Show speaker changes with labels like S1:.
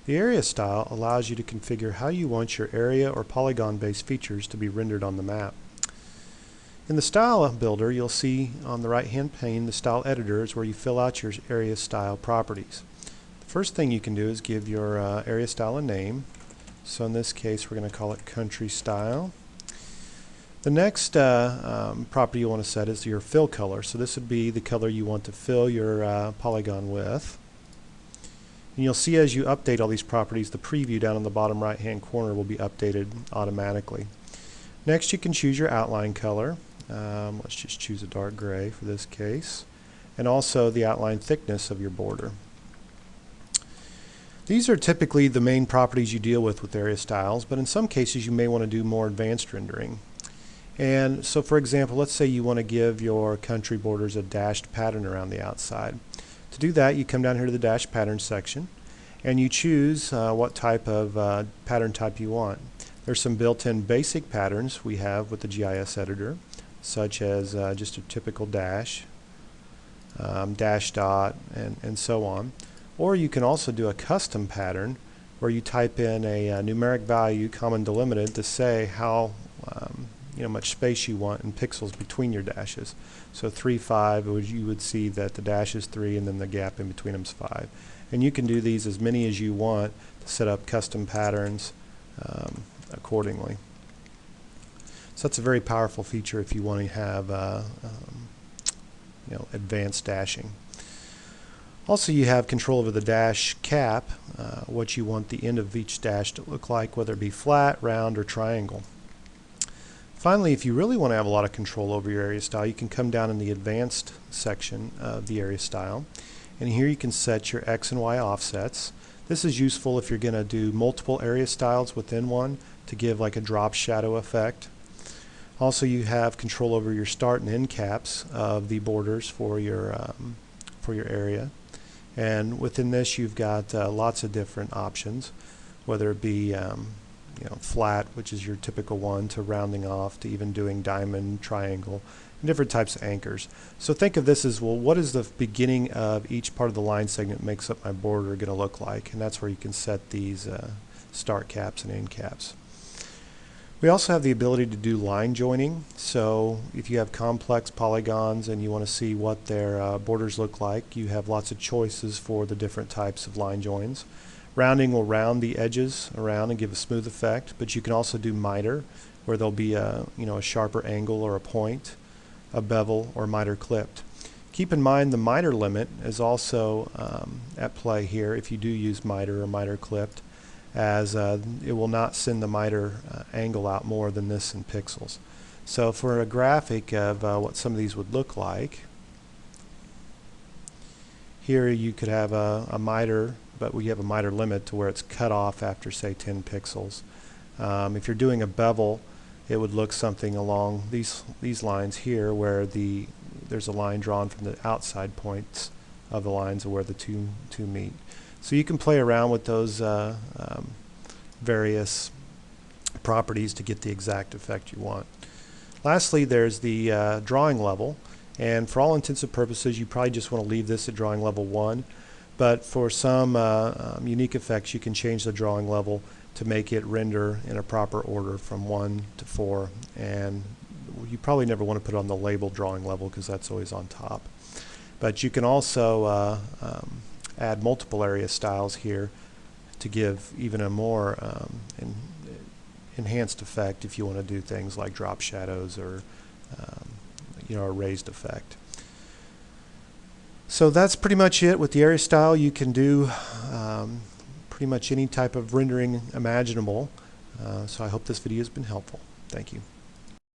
S1: The area style allows you to configure how you want your area or polygon-based features to be rendered on the map. In the Style Builder, you'll see on the right-hand pane the Style Editor is where you fill out your area style properties. The first thing you can do is give your area style a name. So in this case, we're going to call it Country Style. The next property you want to set is your fill color. So this would be the color you want to fill your polygon with. And you'll see as you update all these properties, the preview down in the bottom right hand corner will be updated automatically. Next, you can choose your outline color. Let's just choose a dark gray for this case, and also the outline thickness of your border. These are typically the main properties you deal with area styles, but in some cases you may want to do more advanced rendering. And so, for example, let's say you want to give your country borders a dashed pattern around the outside. To do that, you come down here to the dash pattern section and you choose what type of pattern type you want. There's some built-in basic patterns we have with the GIS editor, such as just a typical dash, dash dot, and so on. Or you can also do a custom pattern where you type in a numeric value, common delimited, to say how much space you want in pixels between your dashes. So 3, 5, you would see that the dash is 3 and then the gap in between them is 5. And you can do these as many as you want to set up custom patterns accordingly. So that's a very powerful feature if you want to have advanced dashing. Also, you have control over the dash cap, what you want the end of each dash to look like, whether it be flat, round, or triangle. Finally, if you really want to have a lot of control over your area style, you can come down in the advanced section of the area style, and here you can set your X and Y offsets. This is useful if you're going to do multiple area styles within one to give like a drop shadow effect. Also, you have control over your start and end caps of the borders for your area, and within this you've got lots of different options, whether it be flat, which is your typical one, to rounding off, to even doing diamond, triangle, and different types of anchors. So think of this as, well, what is the beginning of each part of the line segment that makes up my border going to look like? And that's where you can set these start caps and end caps. We also have the ability to do line joining. So if you have complex polygons and you want to see what their borders look like, you have lots of choices for the different types of line joins. Rounding will round the edges around and give a smooth effect, but you can also do miter, where there'll be a sharper angle or a point, a bevel, or miter clipped. Keep in mind the miter limit is also at play here if you do use miter or miter clipped, as it will not send the miter angle out more than this in pixels. So for a graphic of what some of these would look like, here you could have a miter, but we have a miter limit to where it's cut off after, say, 10 pixels. If you're doing a bevel, it would look something along these lines here, where there's a line drawn from the outside points of the lines of where the two meet. So you can play around with those various properties to get the exact effect you want. Lastly, there's the drawing level, and for all intents and purposes you probably just want to leave this at drawing level 1, but for some unique effects you can change the drawing level to make it render in a proper order from 1 to 4, and you probably never want to put it on the label drawing level because that's always on top. But you can also add multiple area styles here to give even a more enhanced effect if you want to do things like drop shadows or a raised effect. So that's pretty much it with the area style. You can do pretty much any type of rendering imaginable. So I hope this video has been helpful. Thank you.